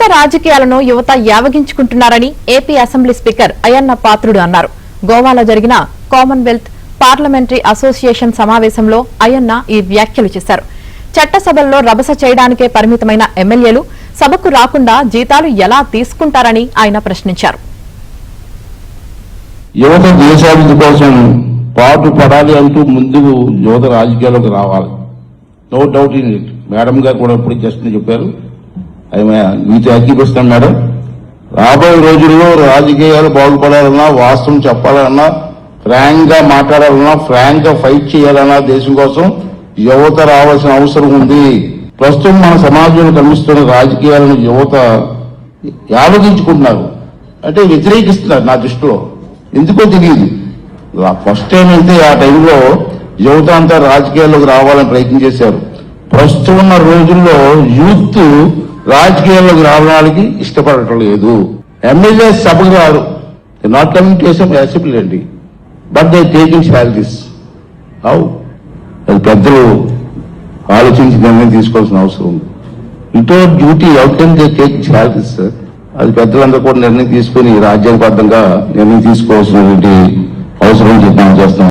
కొత్త రాజకీయాలను యువత యావగించుకుంటున్నారని AP assembly speaker Ayyanna Patrudu అన్నారు. గోవాలో జరిగిన కామన్వెల్త్ పార్లమెంటరీ అసోసియేషన్ సమావేశంలో అయ్యన్న ఈ వ్యాఖ్యలు చేశారు. చట్టసభల్లో రభస చేయడానికే పరిమితమైన ఎమ్మెల్యేలు సభకు రాకుండా జీతాలు ఎలా తీసుకుంటారని ఆయన ప్రశ్నించారు. యువత దేశాభివృద్ధి కోసం పాటు పడాలి అంటూ ముందుకు యువత రాజకీయాల్లోకి రావాలి. No doubt in it. Madam గారు కూడా ఇప్పుడు జస్ట్ చెప్పారు. మీతో అంగీకరిస్తాను మేడం. రాబోయే రోజుల్లో రాజకీయాలు బాగుపడాలన్నా, వాస్తవం చెప్పాలన్నా, ఫ్రాంక్ గా మాట్లాడాలన్నా, ఫ్రాంక్ గా ఫైట్ చేయాలన్నా దేశం కోసం యువత రావాల్సిన అవసరం ఉంది. ప్రస్తుతం మన సమాజంలో కనిపిస్తున్న రాజకీయాలను యువత యావగించుకుంటున్నారు, అంటే వ్యతిరేకిస్తున్నారు. నా దృష్టిలో ఎందుకో తెలియదు. ఫస్ట్ టైం అయితే ఆ టైంలో యువత అంతా రాజకీయాల్లోకి రావాలని ప్రయత్నం చేశారు. ప్రస్తుతం ఉన్న రోజుల్లో యూత్ రాజకీయాల్లోకి రావడానికి ఇష్టపడటం లేదు. ఎమ్మెల్యే సభకు రారు, నాట్ కమింగ్ టు అసెంబ్లీ అండి, బట్ దే టేకింగ్ శాలరీస్. అది పెద్దలు ఆలోచించి నిర్ణయం తీసుకోవాల్సిన అవసరం ఉంది. ఇటో duty out can they take salaries sir. అది పెద్దలందరూ కూడా నిర్ణయం తీసుకుని రాజ్యాంగబద్ధంగా నిర్ణయం తీసుకోవాల్సినటువంటి అవసరం చెప్పాను చేస్తాం.